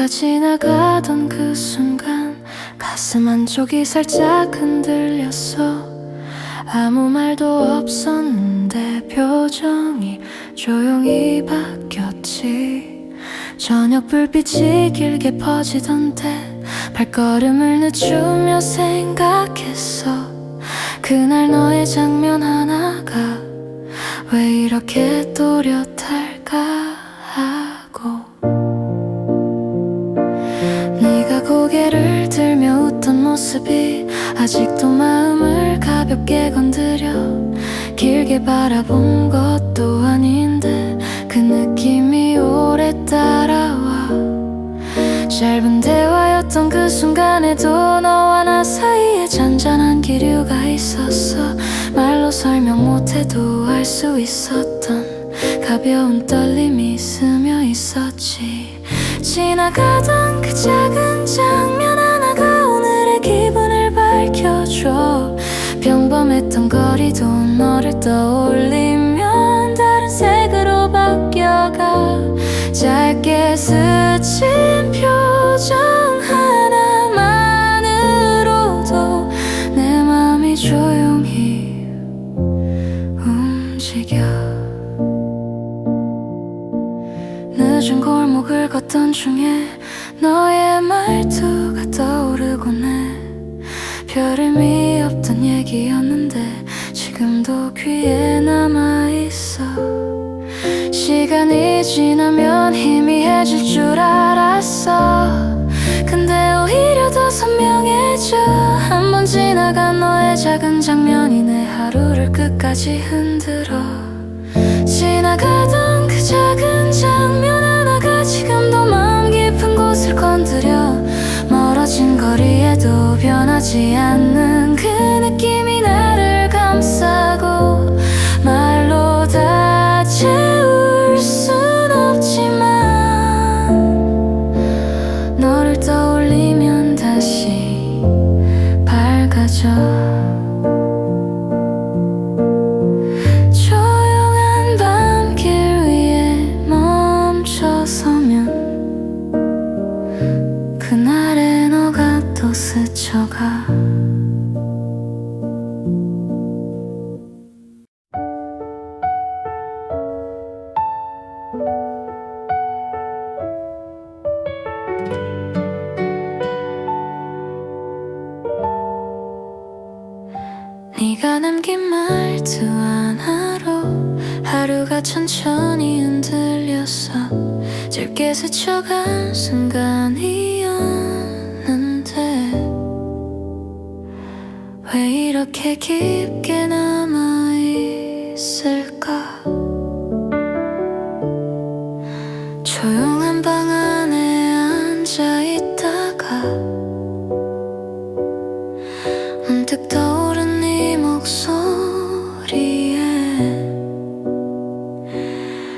네가 지나가던 그 순간 가슴 한쪽이 살짝 흔들렸어. 아무 말도 없었는데 표정이 조용히 바뀌었지. 저녁 불빛이 길게 퍼지던데 발걸음을 늦추며 생각했어. 그날 너의 장면 하나가 왜 이렇게 또렷할까 하고. 네가 고개를 들며 웃던 모습이 아직도 마음을 가볍게 건드려. 길게 바라본 것도 아닌데 그 느낌이 오래 따라와. 짧은 대화였던 그 순간에도 너와 나 사이에 잔잔한 기류가 있었어. 말로 설명 못해도 알 수 있었던 가벼운 떨림이 스며 있었지. 지나가던 그 작은 장면 하나가 오늘의 기분을 밝혀줘. 평범했던 거리도 너를 떠올리면 다른 색으로 바뀌어가. 짧게 스친 표정 하나만으로도 내 맘이 조용히 움직여. 늦은 골목을 걷던 중에 너의 말투가 떠오르곤 해. 별 의미 없던 얘기였는데 지금도 귀에 남아있어. 시간이 지나면 희미해질 줄 알았어. 근데 오히려 더 선명해져. 한번 지나간 너의 작은 장면이 내 하루를 끝까지 흔들어. 지나가던 그 작은 장면 하나가 지금도 마음 깊은 곳을 건드려. 멀어진 거리에도 변하지 않는 그 느낌이 나를 감싸고. 말로 다 채울 순 없지만 너를 떠올리면 다시 밝아져. 조용한 밤길 위에 멈춰서면 그날의 너가 또 스쳐가. 네가 남긴 말투 하나로 하루가 천천히 흔들렸어. 짧게 스쳐간 순간이었는데 왜 이렇게 깊게 남아있을까. 조용한 방 안에 앉아있다가 문득 떠오른 네 목소리에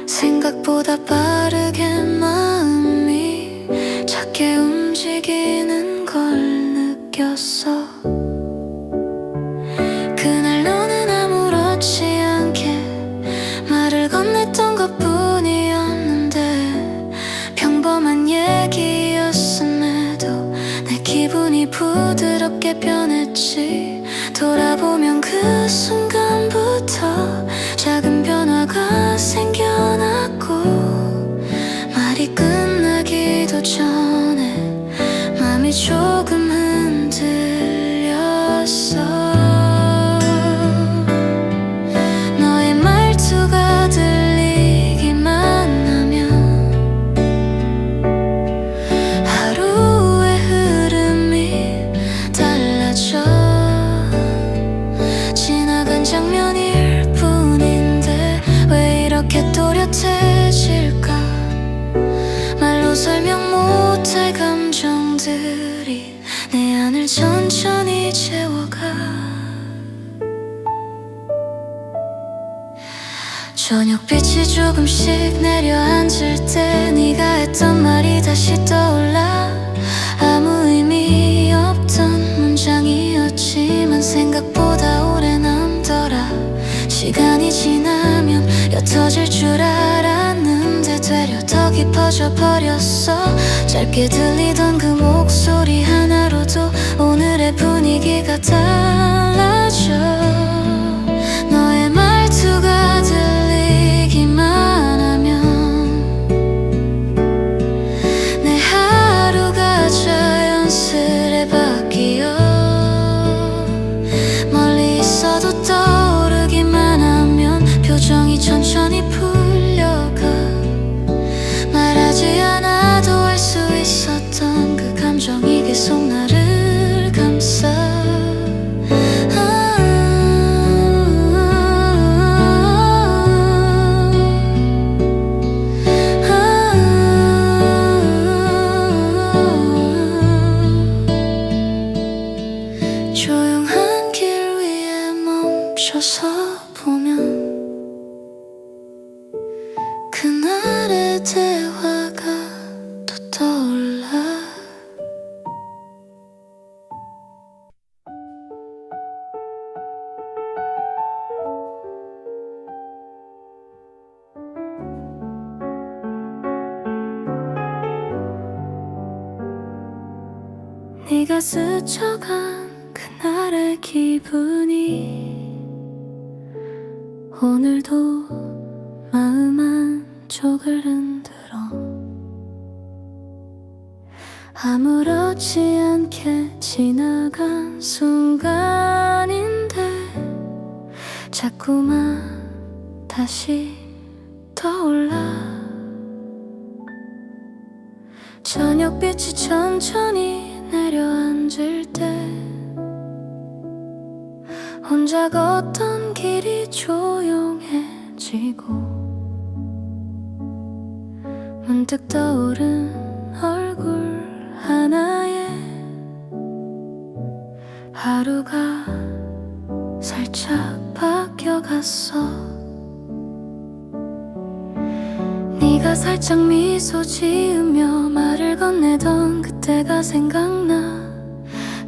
생각보다 빠르게 마음이 작게 움직이는 걸 느꼈어. 그날 너는 아무렇지 않게 말을 건넸던 것뿐이었는데 평범한 얘기였음에도 내 기분이 부드럽게 변했지. 돌아보면 그 순간부터 작은 변화가 생겨났고 말이 끝나기도 전에 맘이 조금 흔들렸어. 너의 말투가 들리기만 하면 하루의 흐름이 달라져. 지나간 장면일 뿐인데 왜 이렇게 또렷해질까. 말로 설명 못할 감정들이 내 안을 천천히 채워가. 저녁빛이 조금씩 내려앉을 때 네가 했던 말이 다시 떠올라. 아무 의미 없던 문장이었지만 생각보다 오래 남더라. 시간이 지나면 옅어질 줄 알았는데 되려 더 깊어져 버렸어. 짧게 들리던 그 목소리 하나로도 오늘의 분위기가 달라져. 너의 말투가 들리기만 하면 내 하루가 자연스레 바뀌어. 멀리 있어도 떠오르기만 하면 표정이 천천히 풀려가. 말하지 않아도 알 수 있었던 그 감정이 계속 나를 감싸. 조용한 길 위에 멈춰서 보면 그날의 대화가 또 떠올라. 네가 스쳐간 그날의 기분이 오늘도 마음 한쪽을 흔들어. 아무렇지 않게 지나간 순간인데 자꾸만 다시 떠올라. 저녁빛이 천천히 내려앉을 때 혼자 걷던 길이 조용해지고 문득 떠오른 얼굴 하나에 하루가 살짝 바뀌어갔어. 네가 살짝 미소 지으며 말을 건네던 그때가 생각나.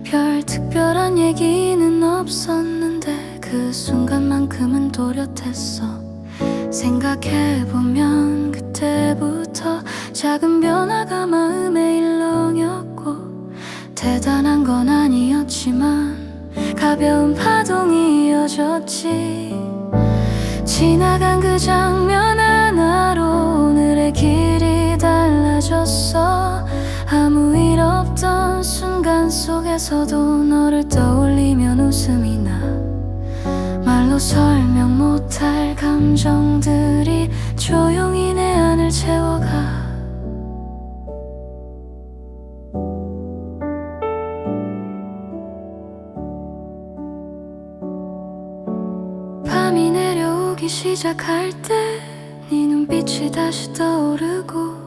별 특별한 얘기는 없었는데 그 순간만큼은 또렷했어. 생각해보면 그때부터 작은 변화가 마음에 일렁였고 대단한 건 아니었지만 가벼운 파동이 이어졌지. 지나간 그 장면 하나로 오늘의 길이 달라졌어. 아무 일 없던 순간 속에서도 너를 떠올리면 웃음이 나. 말로 설명 못할 감정들이 조용히 내 안을 채워가. 밤이 내려오기 시작할 때 네 눈빛이 다시 떠오르고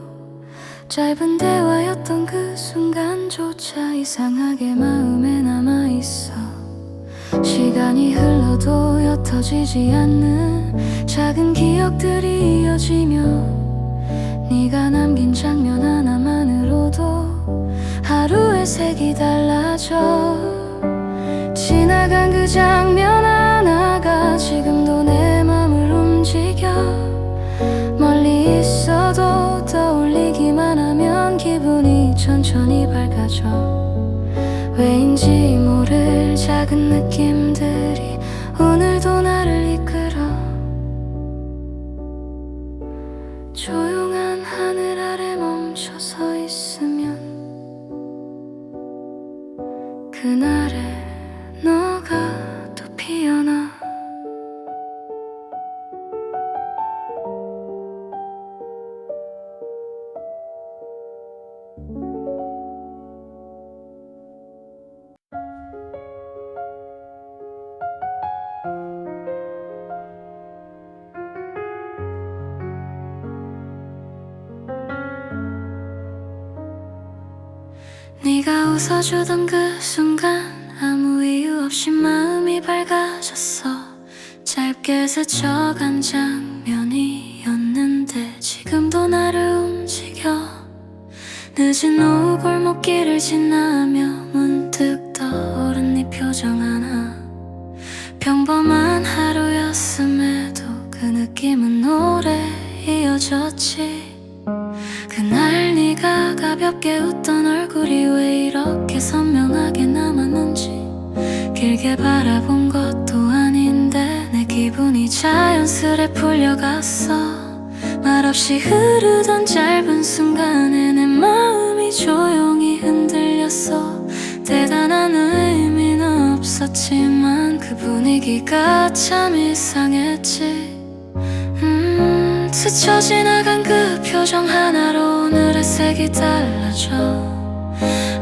짧은 대화였던 그 순간조차 이상하게 마음에 남아있어. 시간이 흘러도 옅어지지 않는 작은 기억들이 이어지며 네가 남긴 장면 하나만으로도 하루의 색이 달라져. 지나간 그 장면 하나가 지금도 내 맘을 움직여. 멀리 있어도 떠올리기만 하면 기분이 천천히 밝아져. 왜인지 모를 작은 느낌들이 오늘도 나를 이끌어. 조용한 하늘 아래 멈춰서 있으면 그날의 너가 또 피어나. 네가 웃어주던 그 순간 아무 이유 없이 마음이 밝아졌어. 짧게 스쳐간 장면이었는데 지금도 나를 움직여. 늦은 오후 골목길을 지나며 문득 떠오른 네 표정 하나. 평범한 하루였음에도 그 느낌은 오래 이어졌지. 함께 웃던 얼굴이 왜 이렇게 선명하게 남았는지 길게 바라본 것도 아닌데 내 기분이 자연스레 풀려갔어. 말없이 흐르던 짧은 순간에 내 마음이 조용히 흔들렸어. 대단한 의미는 없었지만 그 분위기가 참 이상했지. 스쳐 지나간 그 표정 하나로 오늘의 색이 달라져.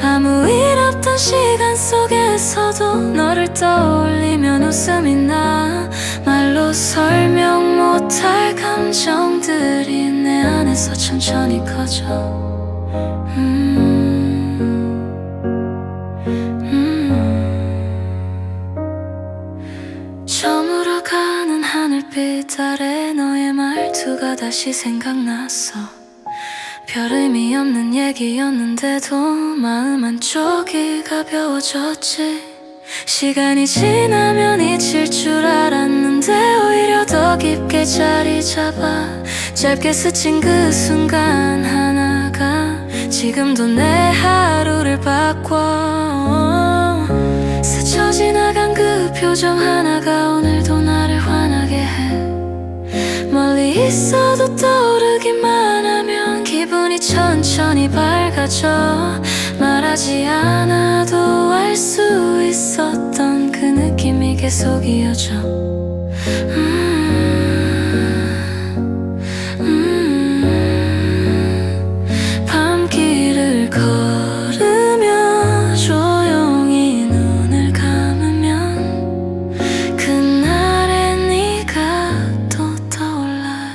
아무 일 없던 시간 속에서도 너를 떠올리면 웃음이 나. 말로 설명 못할 감정들이 내 안에서 천천히 커져. 저물어가는 하늘빛 아래 너의 말투가 다시 생각났어. 별 의미 없는 얘기였는데도 마음 한쪽이 가벼워졌지. 시간이 지나면 잊힐 줄 알았는데 오히려 더 깊게 자리 잡아. 짧게 스친 그 순간 하나가 지금도 내 하루를 바꿔. 스쳐 지나간 그 표정 하나가 오늘도 나를 화나게 해. 멀리 있어도 떠오르기만 하면 기분이 천천히 밝아져. 말하지 않아도 알 수 있었던 그 느낌이 계속 이어져. 밤길을 걸으며 조용히 눈을 감으면 그날의 네가 또 떠올라.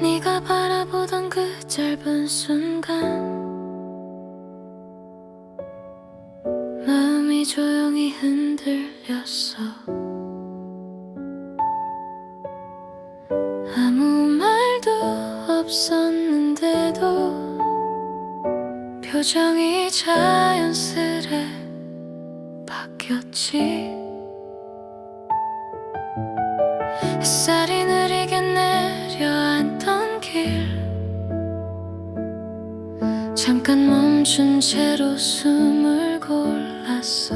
네가 바라보던 그 짧은 순간 마음이 조용히 흔들렸어. 아무 말도 없었는데도 표정이 자연스레 바뀌었지. 햇살이 느리게 내려앉던 길 잠깐 멈춘 채로 숨을 골랐어.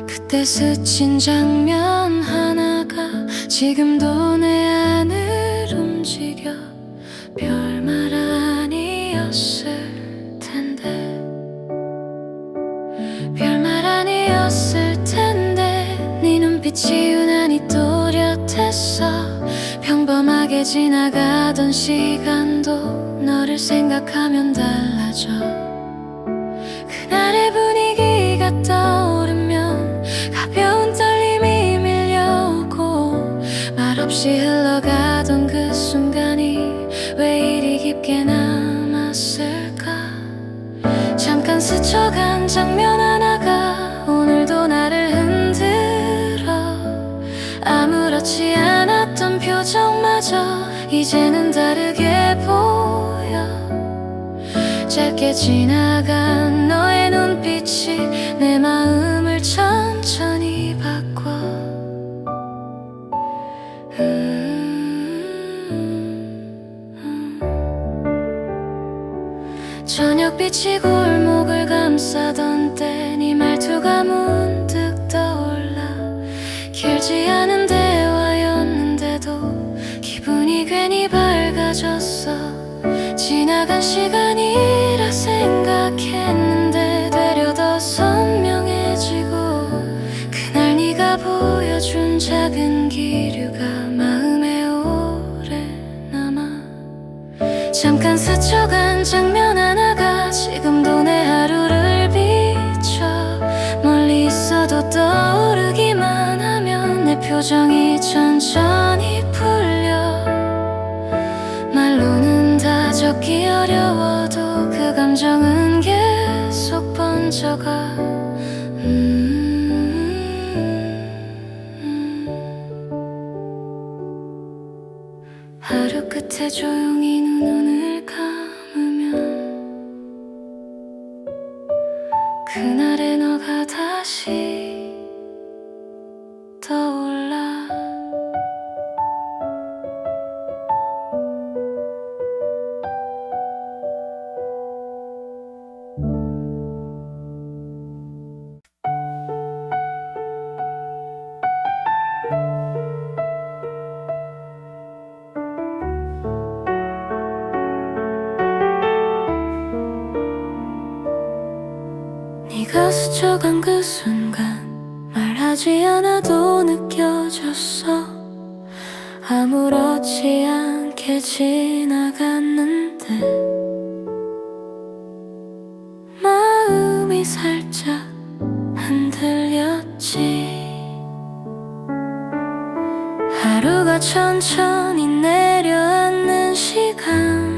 그때 스친 장면 하나가 지금도 내 안을 움직여. 별말 아니었을 텐데, 별말 아니었을 텐데 네 눈빛이 유난히 또렷했어. 평범하게 지나가던 시간도 너를 생각하면 달라져. 그날의 분위기가 떠오르면 가벼운 떨림이 밀려오고 말없이 흘러가던 그 순간이 왜 이리 깊게 남았을까. 잠깐 스쳐간 장면 하나가 오늘도 나를 흔들어. 아무렇지 않았던 표정마저 이제는 다르게 보여. 짧게 지나간 너의 눈빛이 내 마음을 천천히 바꿔. 저녁빛이 골목을 감싸던 때 네 말투가 문득 떠올라. 길지 않은 대화였는데도 기분이 괜히 밝아졌어. 지나간 시간이라 생각했는데 되려 더 선명해지고 그날 네가 보여준 작은 기류가 마음에 오래 남아. 잠깐 스쳐간 장면 하나가 지금도 내 하루를 비춰. 멀리 있어도 떠오르기만 하면 내 표정이 천천히 풀려. 말로는 다 적기 어려워도 그 감정은 계속 번져. 가져가. 하루 끝에 조용히 눈을 감으면 그날의 너가 다시 떠올라. 네가 스쳐간 그 순간 말하지 않아도 느껴졌어. 아무렇지 않게 지나갔는데 마음이 살짝 흔들렸지. 하루가 천천히 내려앉는 시간,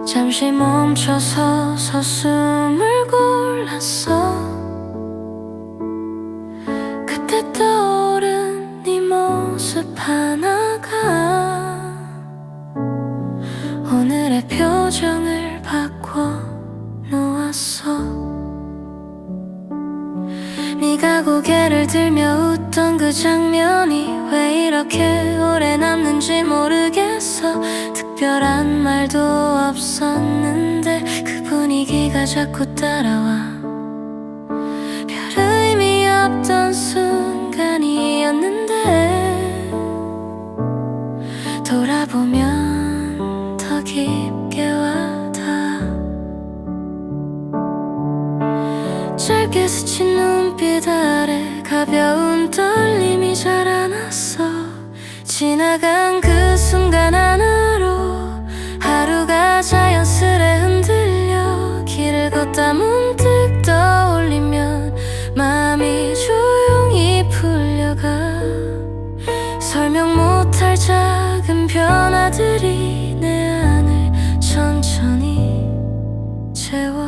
잠시 멈춰서 숨을 골랐어. 그때 떠오른 네 모습 하나가 오늘의 표정을 바꿔놓았어. 네가 고개를 들며 웃던 그 장면이 왜 이렇게 오래 남는지 모르겠어. 특별한 말도 없었는데 그 분위기가 자꾸 따라와. 별 의미 없던 순간이었는데 돌아보면 더 깊게 와닿아. 짧게 스친 눈빛 아래 가벼운 떨림이 자라났어. 지나간 그 순간 안으로 하루가 자연스레 흔들려. 길을 걷다 문득 떠올리면 마음이 조용히 풀려가. 설명 못할 작은 변화들이 내 안을 천천히 채워.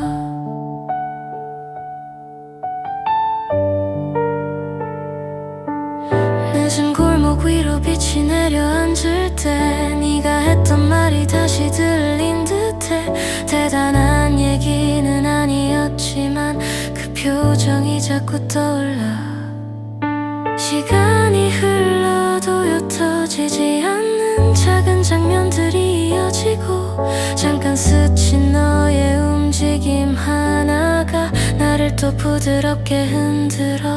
늦은 골목 위로 빛이 내려앉을 때 네가 했던 말이 다시 들린 듯해. 대단한 얘기는 아니었지만 그 표정이 자꾸 떠올라. 시간이 흘러도 옅어지지 않는 작은 장면들이 이어지고 잠깐 스친 너의 움직임 하나가 나를 또 부드럽게 흔들어.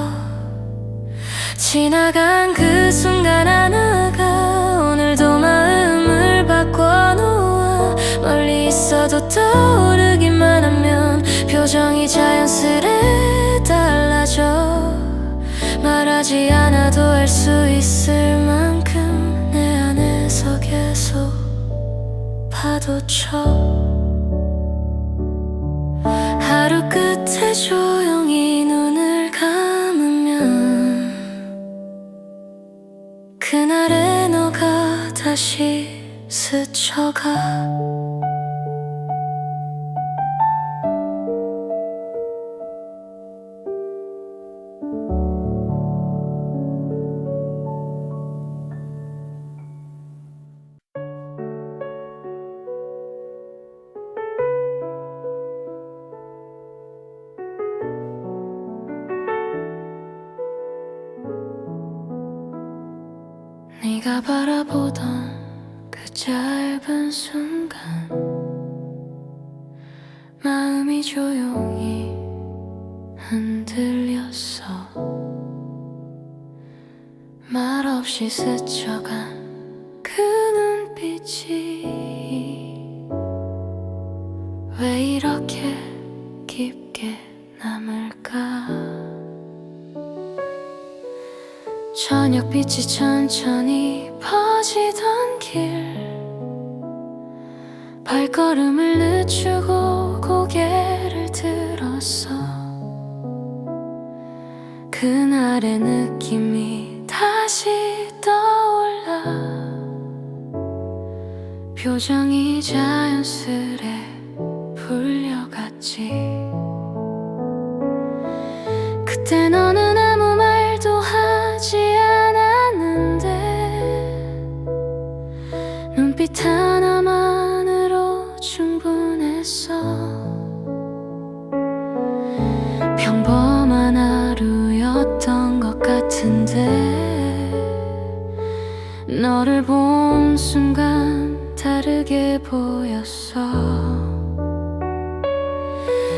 지나간 그 순간 하나가 오늘도 마음을 바꿔놓아. 멀리 있어도 떠오르기만 하면 표정이 자연스레 달라져. 말하지 않아도 알 수 있을 만큼 내 안에서 계속 파도쳐. 하루 끝에 조용히 눈을 감으면 그날의 너가 다시 스쳐가. 네가 바라보던 그 짧은 순간 마음이 조용히 흔들렸어. 말없이 스쳐간 그 눈빛이 왜 이렇게 깊게 남을까. 저녁빛이 천천히 퍼지던 길, 발걸음을 늦추고 고개를 들었어. 그날의 느낌이 다시 떠올라. 표정이 자연스레 불려갔지. 그때 너는 아무 말도 하지 않았는데 눈빛 하나만으로 충분했어. 평범한 하루였던 것 같은데 너를 본 순간 다르게 보였어.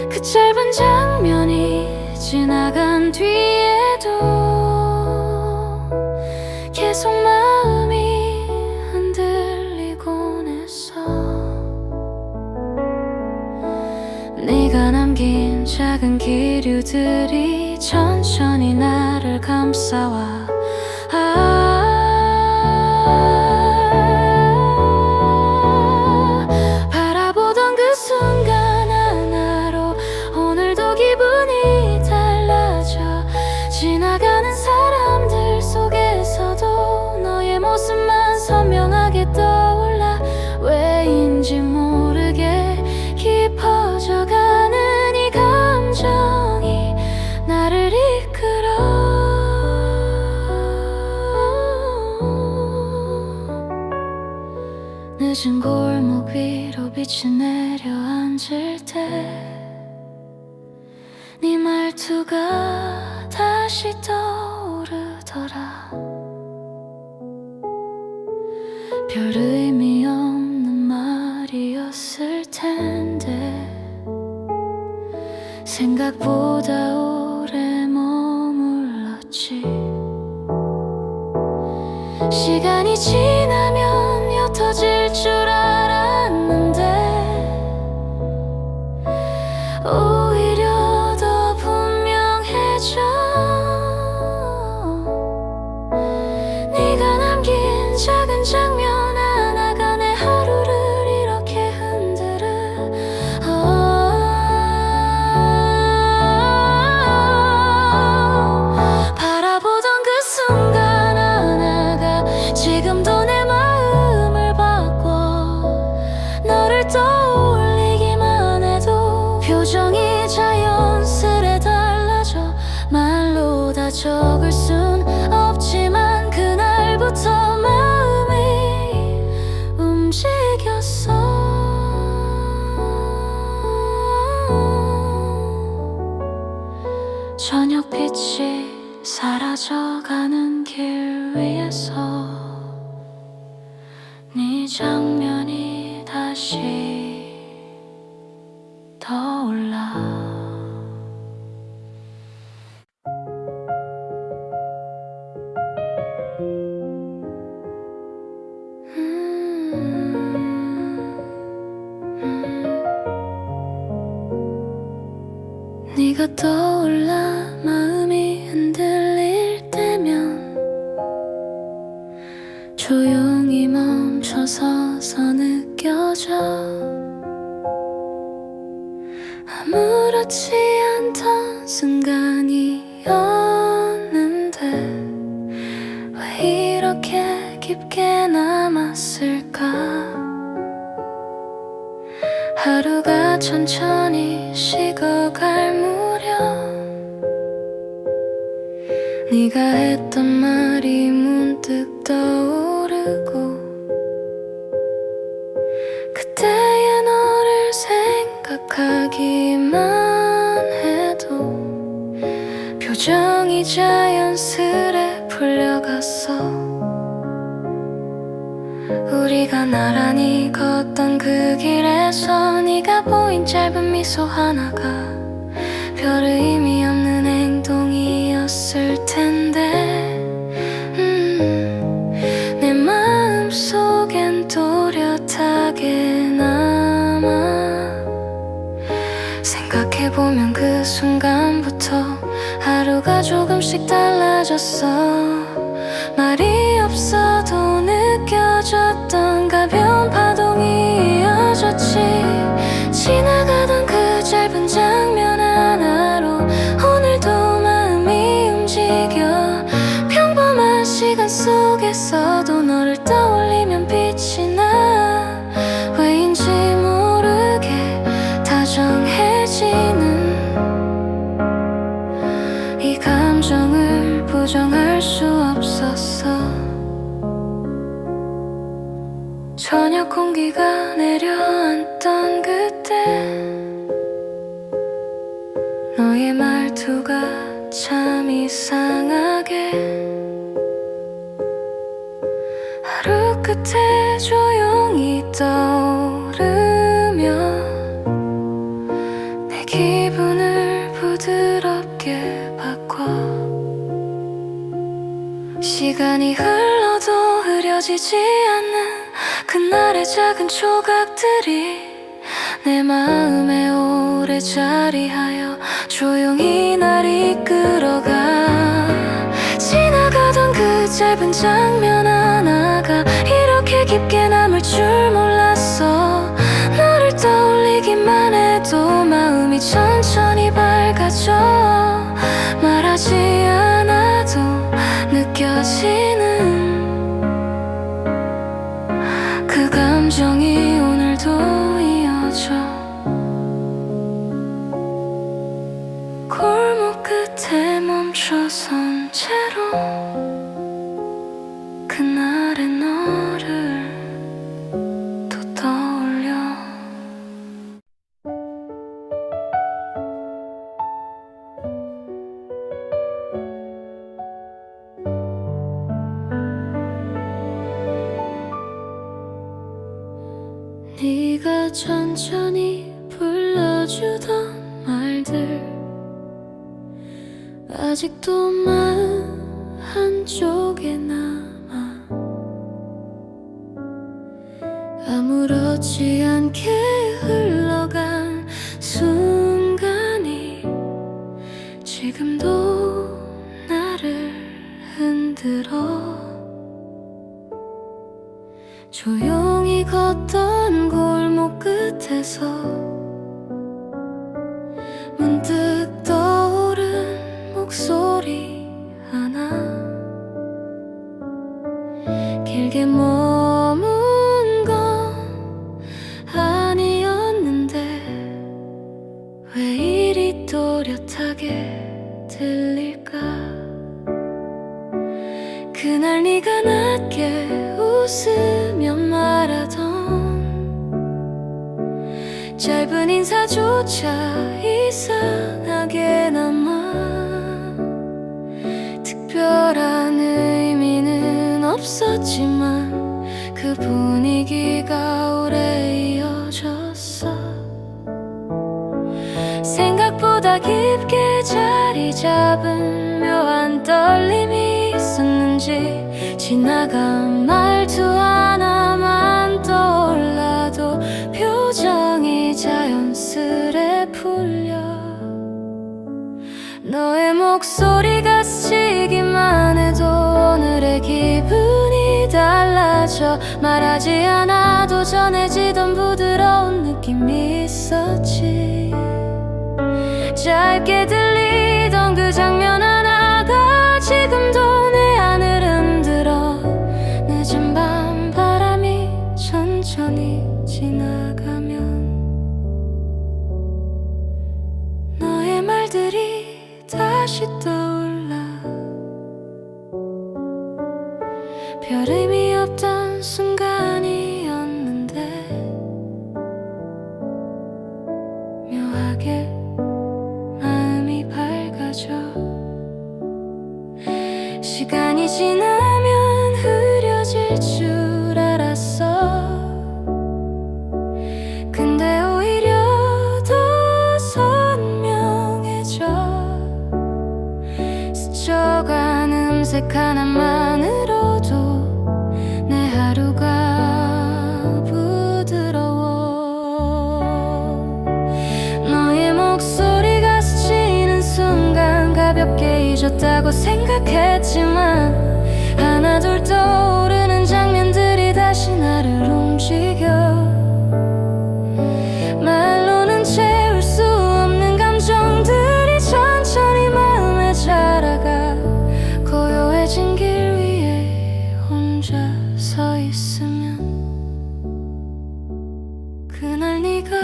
그 짧은 장면이 지나간 뒤에도 계속 마음이 흔들리곤 했어. 네가 남긴 작은 기류들이 천천히 나를 감싸와 바라보던 그 순간 하나로 오늘도 기분이 달라져. 지나가는 사람들 속에서도 너의 모습만 선명하게 떠올라. 왜인지 모르게 깊어져가는 이 감정이 나를 이끌어. 늦은 골목 위로 빛이 내려앉을 때 네 말투가 다시 떠오르더라. 별 의미 없는 말이었을 텐데 생각보다 오래 머물렀지. 시간이 지나면 옅어질 줄 알았는데 오히려 더 분명해져. 네가 남긴 작은 장면 하나가 내 하루를 이렇게 흔들어. 바라보던 그 순간 하나가 지금도 내 마음을 바꿔. 너를 떠올리기만 해도 표정이 자연스레 달라져. 말로 다 적을 순 없지만 그날부터 마음이 움직였어. 저녁빛이 사라져가는 길 위에서 네 장면이 다시 떠올라. 네가 떠올라 마음이 흔들릴 때면 조용히 멈춰서서 느껴져. 아무렇지 않던 순간이었는데 왜 이렇게 깊게 남았을까. 하루가 천천히 식어갈 무렵 네가 했던 말이 문득 떠오르고 그때의 너를 생각하기만 해도 표정이 자연스레 풀려갔어. 우리가 나란히 걷던 그 길에서 네가 보인 짧은 미소 하나가 별 의미 없는 행동이었을 텐데 내 마음속엔 또렷하게 남아. 생각해보면 그 순간부터 하루가 조금씩 달라졌어. 말이 없어도 느껴졌던 가벼운 파동이 이어졌지. 지나가던 그 짧은 장면 하나로 오늘도 마음이 움직여. 평범한 시간 속에서도 너를 떠올리면 빛이 나. 왜인지 모르게 걱정할 수 없었어. 저녁 공기가 내려앉던 그때 너의 말투가 참 이상하게 하루 끝에 조용히 떠오르며 내 기분을 부드럽게 바꿔. 시간이 흘러도 흐려지지 않는 그날의 작은 조각들이 내 마음에 오래 자리하여 조용히 날 이끌어가. 지나가던 그 짧은 장면 하나가 이렇게 깊게 남을 줄 몰랐어. 너를 떠올리기만 해도 마음이 천천히 밝아져. 말하지 않아도 느껴지는 그 감정이 오늘도 이어져. 골목 끝에 멈춰선 채로 그날의 너를 또 떠올려. 네가 천천히 불러주던 말들 아직도 마음 한쪽에 남아. 아무렇지 않게 흘러간 순간이 지금도 나를 흔들어. 조용히 걷던 골목 끝에서 문득 떠오른 목소리 하나. 길게 머문 건 아니었는데 왜 이리 또렷하게 들릴까. 그날 네가 낮게 웃으며 말하던 짧은 인사조차 이상하게 남아. 특별한 의미는 없었지만 그 분위기가 오래 이어졌어. 생각보다 깊게 자리 잡은 묘한 떨림이 있었는지 지나간 말투 하나만 떠올라도 표정이 자연스레 풀려. 너의 목소리가 스치기만 해도 오늘의 기분이 달라져. 말하지 않아도 전해지던 부드러운 느낌이 있었지. 짧게 들리던 그 장면 하나가 지금도 내 안을 흔들어. 늦은 밤 바람이 천천히 지나가면 너의 말들이 다시 떠올라. 별 의미 없던 순간이었는데 묘하게 마음이 밝아져. 시간이 지나면 흐려질 줄 알았어. 근데 오히려 더 선명해져. 스쳐간 음색 하나만으로도 내 하루가 부드러워. 너의 목소리가 스치는 순간 가볍게 잊었다고 생각했지만 하나둘 떠오르는 장면들이 다시 나를 움직여. 말로는 채울 수 없는 감정들이 천천히 마음에 자라가. 고요해진 길 위에 혼자 서 있으면 그날 네가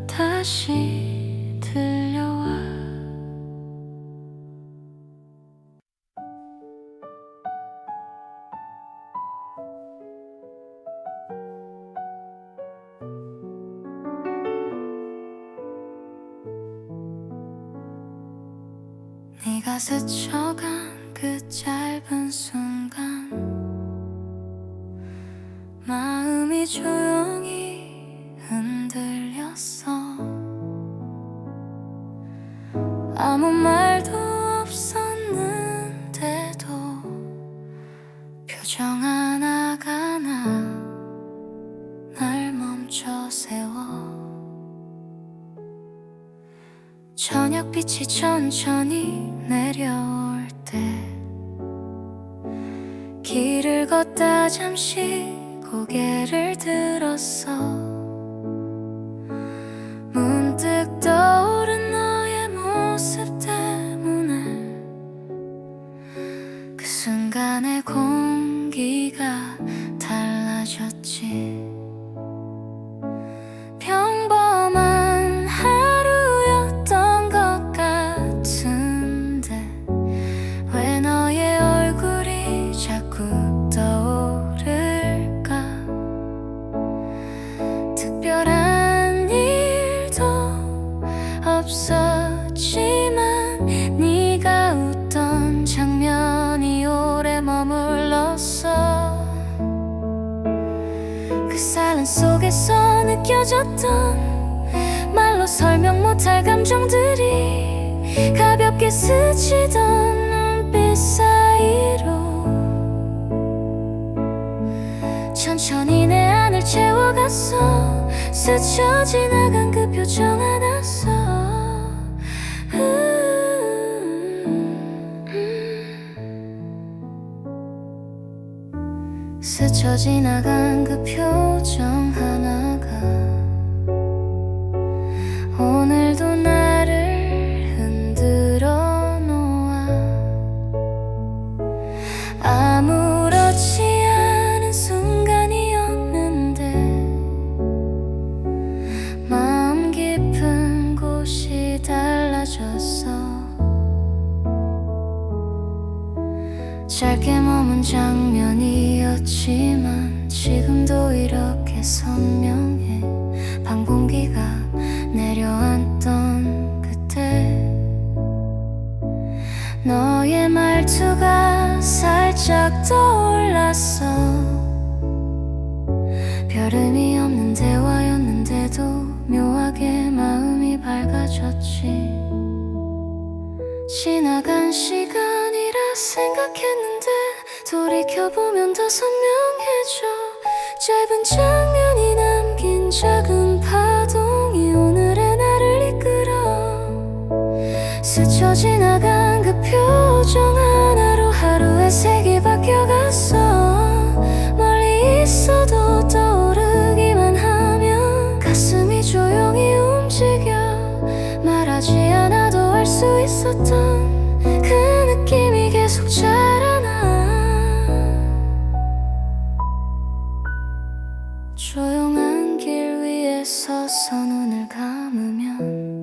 다시 들려와. 네가 스쳐간 그 짧은 순간 마음이 조용히 흔들렸어. 아무 말도 없었는데도 표정 하나가 날 멈춰 세워. 저녁빛이 천천히 내려올 때 길을 걷다 잠시 고개를 들었어. 문득 떠오른 너의 모습 때문에 그 순간의 공기가 달라졌지. 평범한 하루였던 것 같은데 왜 너의 얼굴이 자꾸 떠오를까. 특별한 일도 없었지만 네가 웃던 장면이 오래 머물렀어. 그 사랑 속에서 느껴졌던 말로 설명 못할 감정들이 가볍게 스치던 눈빛 사이로 천천히 내 안을 채워갔어. 스쳐 지나간 그 표정 하나서 스쳐 지나간 그 표정 하나가 오늘도 나를 흔들어 놓아. 아무렇지 않은 순간이었는데 마음 깊은 곳이 달라졌어. 짧게 머문 장면이었지만 지금도 이렇게 선명해. 밤 공기가 내려앉던 그때 너의 말투가 살짝 떠올랐어. 별 의미 없는 대화였는데도 묘하게 마음이 밝아졌지. 지나간 시간이라 생각했는데 돌이켜보면 더 선명해져. 짧은 장면이 남긴 작은 파동이 오늘의 나를 이끌어. 스쳐 지나간 그 표정 하나로 하루의 색이 바뀌어갔어. 멀리 있어도 떠오르기만 하면 가슴이 조용히 움직여. 말하지 않아도 알 수 있었던 그 느낌이 계속 자라나. 조용한 길 위에 서서 눈을 감으면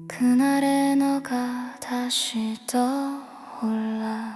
그날의 너가 다시 떠올라.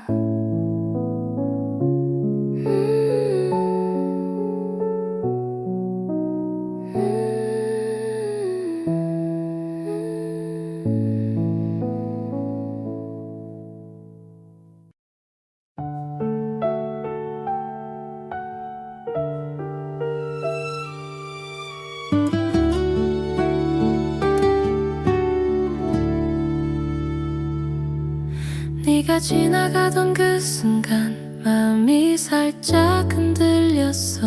네가 지나가던 그 순간 마음이 살짝 흔들렸어.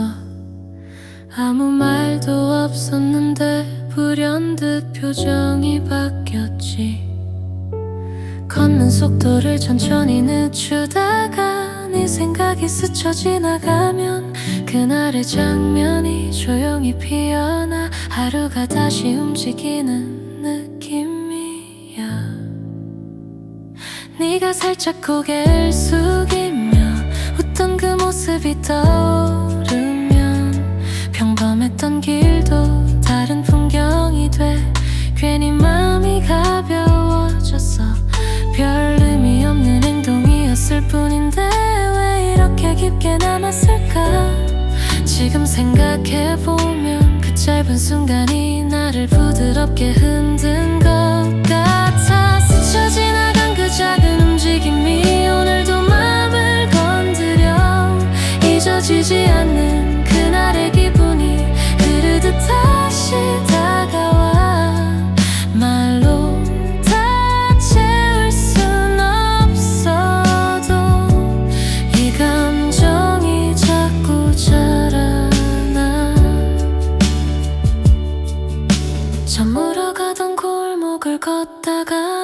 아무 말도 없었는데 불현듯 표정이 바뀌었지. 걷는 속도를 천천히 늦추다가 네 생각이 스쳐 지나가면 그날의 장면이 조용히 피어나. 하루가 다시 움직이는 느낌이야. 네가 살짝 고개를 숙이며 웃던 그 모습이 떠오르면 평범했던 길도 다른 풍경이 돼. 괜히 마음이 가벼워졌어. 별 의미 없는 행동이었을 뿐인데 왜 이렇게 깊게 남았을까. 지금 생각해보면 그 짧은 순간이 나를 부드럽게 흔든 것 같아. 스쳐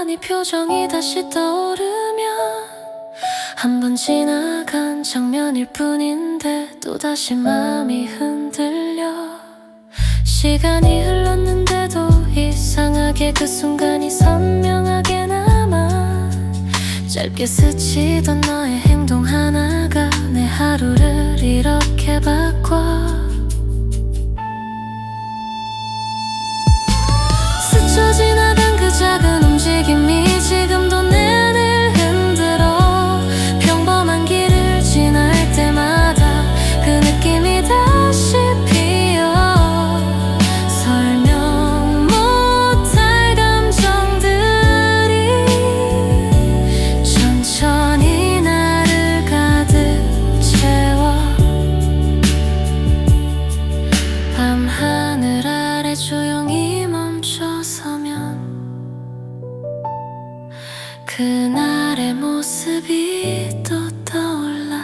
네 표정이 다시 떠오르면 한 번 지나간 장면일 뿐인데 또다시 마음이 흔들려. 시간이 흘렀는데도 이상하게 그 순간이 선명하게 남아. 짧게 스치던 너의 행동 하나가 내 하루를 이렇게 바꿔. 스쳐 지나간 그 작은 움직임이 지금도 내 안을 흔들어. 평범한 길을 지날 때마다 그 느낌이 다시 피어. 설명 못할 감정들이 천천히 나를 가득 채워. 밤하늘 아래 조용히 멈춰서면 그날의 모습이 또 떠올라.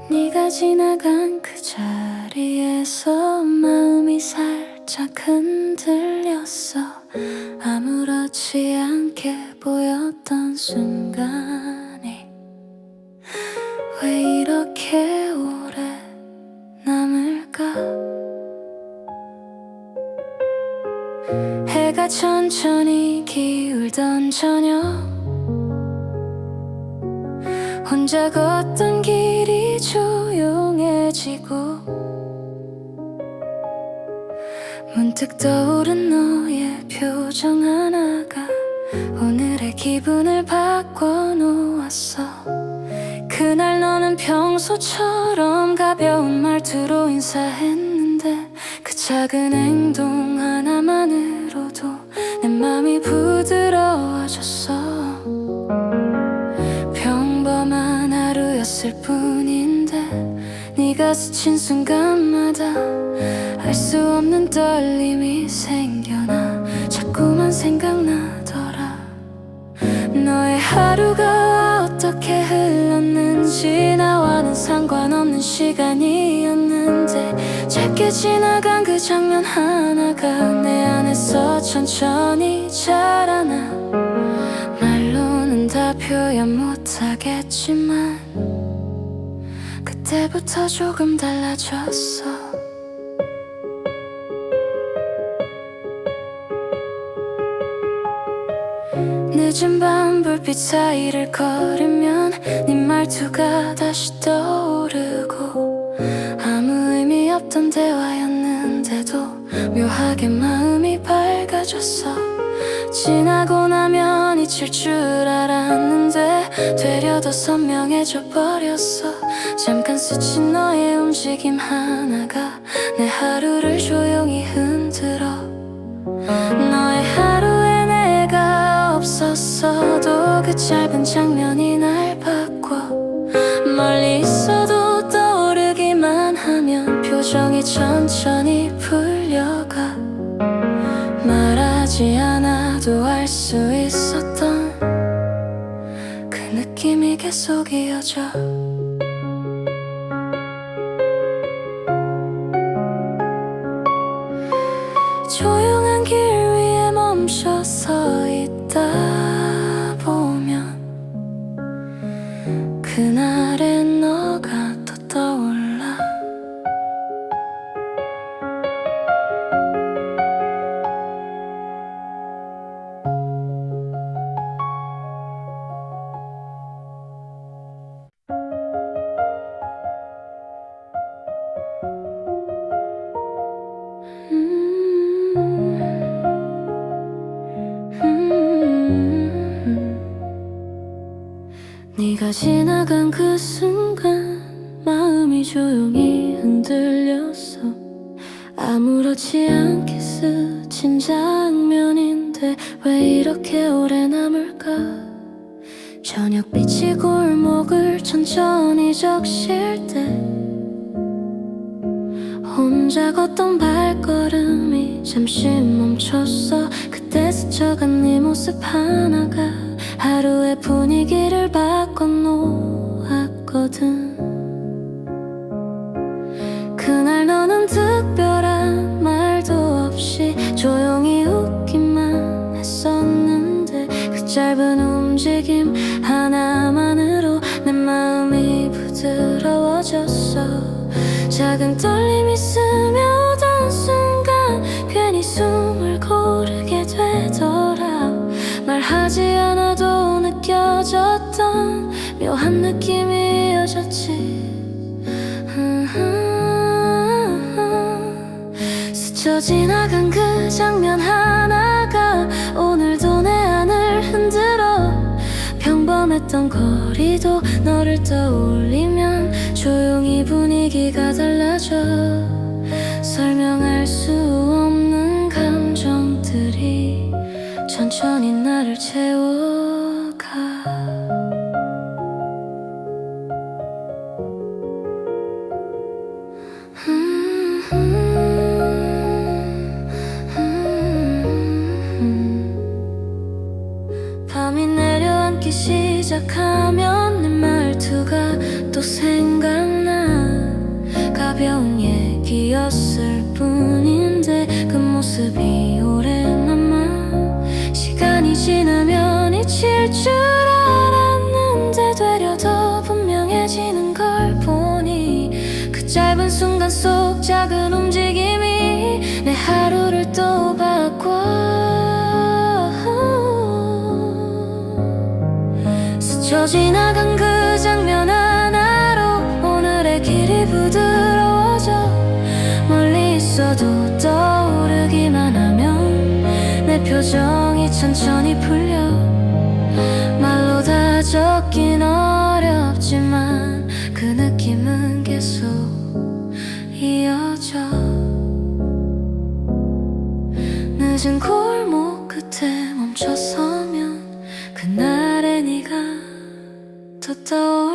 네가 지나간 그 자리에서 마음이 살짝 흔들렸어. 아무렇지 않게 보였던 순간이 왜 이렇게 오래 남을까. 해가 천천히 기울던 저녁, 혼자 걷던 길이 조용해지고 문득 떠오른 너의 표정 하나가 오늘의 기분을 바꿔놓았어. 그날 너는 평소처럼 가벼운 말투로 인사했는데 그 작은 행동 하나만으로도 내 맘이 부드러워졌어. 평범한 하루였을 뿐인데 네가 스친 순간마다 알 수 없는 떨림이 생겨나. 자꾸만 생각나더라. 너의 하루가 어떻게 흘렀는지 나와는 상관없는 시간이었는데 짧게 지나간 그 장면 하나가 내 안에서 천천히 자라나. 말로는 다 표현 못하겠지만 그때부터 조금 달라졌어. 늦은 밤 불빛 사이를 걸으면 네 말투가 다시 떠오르고 아무 의미 없던 대화였는데도 묘하게 마음이 밝아졌어. 지나고 나면 잊힐 줄 알았는데 되려 더 선명해져 버렸어. 잠깐 스친 너의 움직임 하나가 내 하루를 조용히 흔들어. 너의 하루에 내가 없었어도 그 짧은 장면이 날 바꿔. 멀리 있어도 떠오르기만 하면 표정이 천천히 풀려가. 말하지 않아도 알 수 있었던 그 느낌이 계속 이어져. 조용한 길 위에 멈춰 서 있다 보면 그날의 너가 또 떠올라. 네가 지나간 그 순간 마음이 조용히 흔들렸어. 아무렇지 않게 스친 장면인데 왜 이렇게 오래 남을까. 저녁빛이 골목을 천천히 적실 때 혼자 걷던 발걸음이 잠시 멈췄어. 그때 스쳐간 네 모습 하나가 하루의 분위기를 바꿔놓았거든. 그날 너는 특별한 말도 없이 조용히 웃기만 했었는데 그 짧은 움직임 하나만으로 내 마음이 부드러워졌어. 작은 떨림이 스며든 순간 괜히 숨을 고르게 되더라. 말하지 않아도 느껴졌던 묘한 느낌이 이어졌지. 스쳐 지나간 그 장면 하나가 오늘도 내 안을 흔들어. 평범했던 거리도 너를 떠올리면 조용히 분위기가 달라져. 설명할 수 없는 감정들이 천천히 나를 채워가. 밤이 내려앉기 시작하면 내 말투가 또 생각나. 가벼운 얘기였을 뿐인데 그 모습이 오래 남아. 시간이 지나면 잊힐 줄 알았는데 되려 더 분명해지는 걸 보니 그 짧은 순간 속 작은 움직임이 내 하루를 또 바꿔. 스쳐 지나간 그 장면 하나로 오늘의 길이 부드러워져. 멀리 있어도 떠오르기만 하면 내 표정이 천천히 풀려. 말로 다 적긴 어렵지만 그 느낌은 계속 이어져. 늦은 골목 끝에 멈춰서면 그날의 네가 또 떠올라.